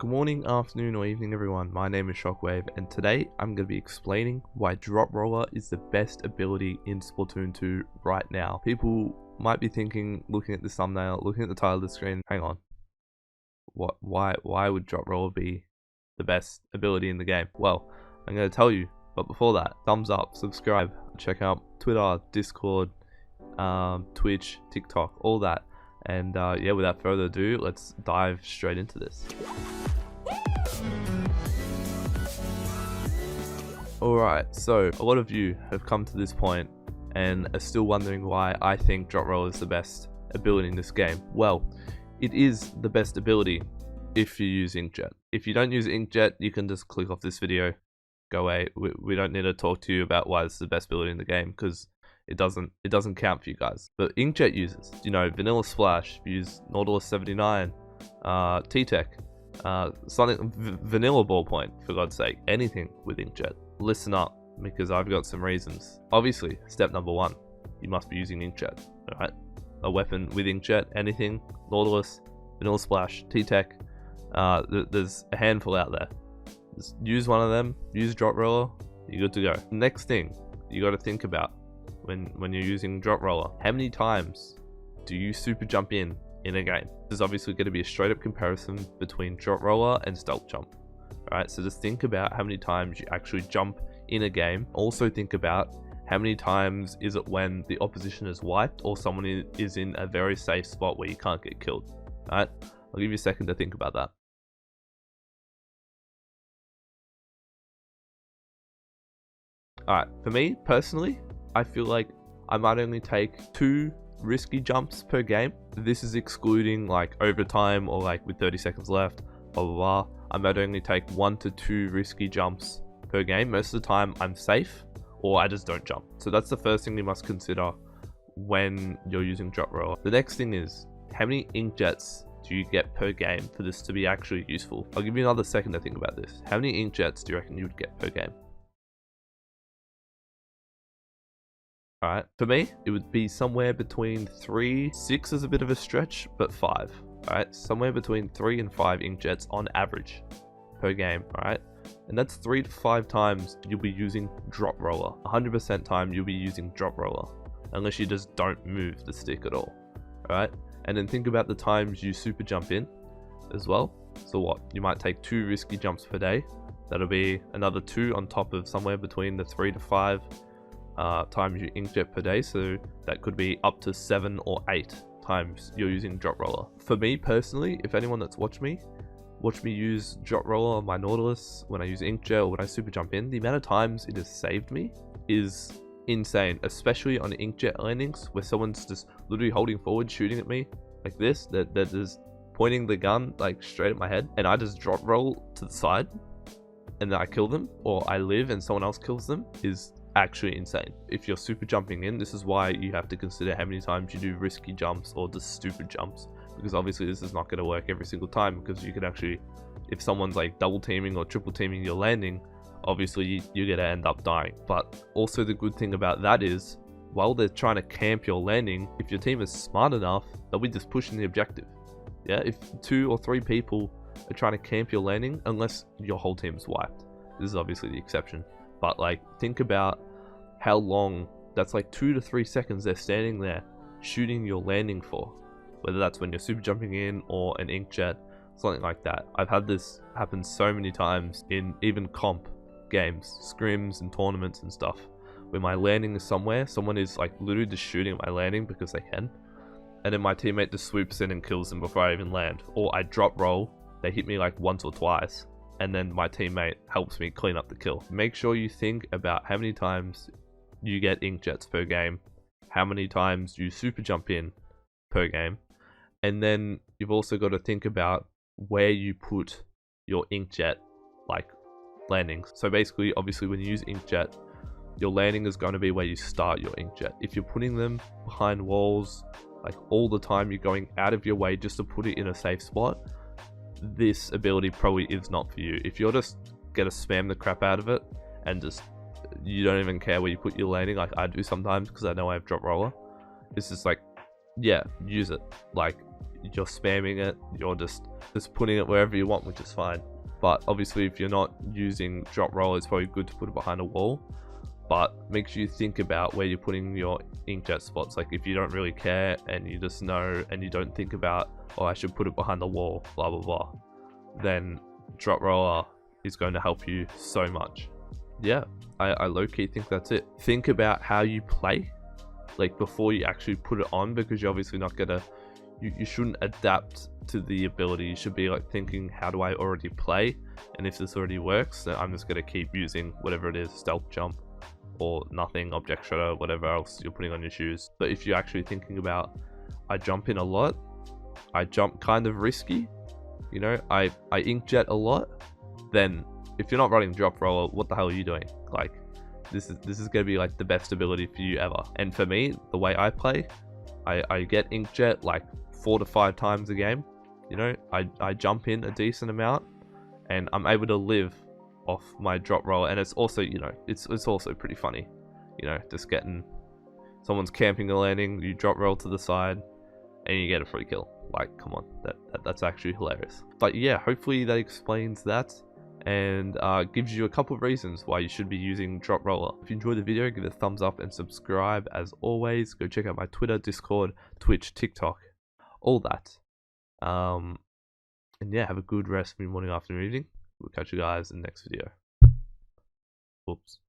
Good morning, afternoon, or evening, everyone. My name is ShockWavee, and today I'm going to be explaining why Drop Roller is the best ability in Splatoon 2 right now. People might be thinking, looking at this thumbnail, looking at the title of the screen, hang on, why would Drop Roller be the best ability in the game? Well, I'm going to tell you, but before that, thumbs up, subscribe, check out Twitter, Discord, Twitch, TikTok, all that. And yeah, without further ado, let's dive straight into this. Alright, so a lot of you have come to this point and are still wondering why I think Drop Roll is the best ability in this game. Well, it is the best ability if you use Inkjet. If you don't use Inkjet, you can just click off this video, go away. We don't need to talk to you about why this is the best ability in the game, because it doesn't count for you guys. But Inkjet users, you know, Vanilla Splash, use Nautilus 79, T-Tech, something Vanilla Ballpoint, for God's sake, anything with Inkjet. Listen up, because I've got some reasons. Obviously, step number one, you must be using Inkjet, alright? A weapon with Inkjet, anything, Nautilus, Vanilla Splash, T-Tech, there's a handful out there. Just use one of them, use Drop Roller, you're good to go. Next thing you got to think about when you're using Drop Roller, how many times do you super jump in a game? There's obviously going to be a straight up comparison between Drop Roller and Stealth Jump. Alright, so just think about how many times you actually jump in a game. Also think about how many times is it when the opposition is wiped or someone is in a very safe spot where you can't get killed. Alright, I'll give you a second to think about that. Alright, for me personally, I feel like I might only take 2 risky jumps per game. This is excluding like overtime or like with 30 seconds left, blah blah blah. I might only take 1 to 2 risky jumps per game. Most of the time I'm safe or I just don't jump. So that's the first thing you must consider when you're using Drop Roller. The next thing is, how many Inkjets do you get per game for this to be actually useful? I'll give you another second to think about this. How many Inkjets do you reckon you would get per game? Alright, for me, it would be somewhere between 3, 6 is a bit of a stretch, but 5. Alright, somewhere between 3 and 5 Inkjets on average per game, alright? And that's 3 to 5 times you'll be using Drop Roller. 100% time you'll be using Drop Roller, unless you just don't move the stick at all, alright? And then think about the times you super jump in as well. So what, you might take 2 risky jumps per day. That'll be another 2 on top of somewhere between the 3 to 5 times you Inkjet per day, so that could be up to 7 or 8 times you're using Drop Roller. For me personally, if anyone that's watched me use Drop Roller on my Nautilus when I use Inkjet or when I super jump in, the amount of times it has saved me is insane, especially on Inkjet Landings where someone's just literally holding forward, shooting at me like this, that is pointing the gun like straight at my head, and I just Drop Roll to the side and then I kill them, or I live and someone else kills them, is actually insane. If you're super jumping in, this is why you have to consider how many times you do risky jumps or just stupid jumps, because obviously this is not going to work every single time, because you could actually, if someone's like double teaming or triple teaming your landing, obviously you're going to end up dying. But also the good thing about that is, while they're trying to camp your landing, if your team is smart enough, they'll be just pushing the objective. Yeah, if 2 or 3 people are trying to camp your landing, unless your whole team's wiped, this is obviously the exception. But like, think about how long, that's like 2 to 3 seconds they're standing there shooting your landing for, whether that's when you're super jumping in or an Inkjet, something like that. I've had this happen so many times in even comp games, scrims and tournaments and stuff, where my landing is somewhere, someone is like literally just shooting at my landing because they can, and then my teammate just swoops in and kills them before I even land. Or I Drop Roll, they hit me like once or twice, and then my teammate helps me clean up the kill. Make sure you think about how many times you get Inkjets per game, how many times you super jump in per game, and then you've also got to think about where you put your Inkjet like landings. So basically, obviously when you use Inkjet, your landing is going to be where you start your Inkjet. If you're putting them behind walls like all the time, you're going out of your way just to put it in a safe spot, this ability probably is not for you. If you're just gonna spam the crap out of it and just you don't even care where you put your landing, like I do sometimes because I know I have Drop Roller, it's just like, yeah, use it. Like, you're spamming it, you're just putting it wherever you want, which is fine. But obviously if you're not using drop roll, it's probably good to put it behind a wall. But make sure you think about where you're putting your inkjet spots. Like if you don't really care and you just know and you don't think about, oh, I should put it behind the wall, blah blah blah, then drop roller is going to help you so much. Yeah, I low-key think that's it. Think about how you play, like before you actually put it on, because you're obviously not gonna, you shouldn't adapt to the ability. You should be like thinking, how do I already play? And if this already works, then I'm just gonna keep using whatever it is, stealth jump or nothing, object shutter, whatever else you're putting on your shoes. But if you're actually thinking about, I jump in a lot, I jump kind of risky, you know, I inkjet a lot, then if you're not running drop roller, what the hell are you doing? Like, this is gonna be like the best ability for you ever. And for me, the way I play, I get inkjet like 4 to 5 times a game. You know, I jump in a decent amount, and I'm able to live off my drop roll. And it's also, you know, it's also pretty funny, you know, just getting, someone's camping a landing, you drop roll to the side, and you get a free kill. Like, come on, that's actually hilarious. But yeah, hopefully that explains that, and gives you a couple of reasons why you should be using drop roller. If you enjoyed the video, give it a thumbs up and subscribe. As always, go check out my Twitter, Discord, Twitch, TikTok, all that. And yeah, have a good rest of your morning, afternoon, evening. We'll catch you guys in the next video. Whoops.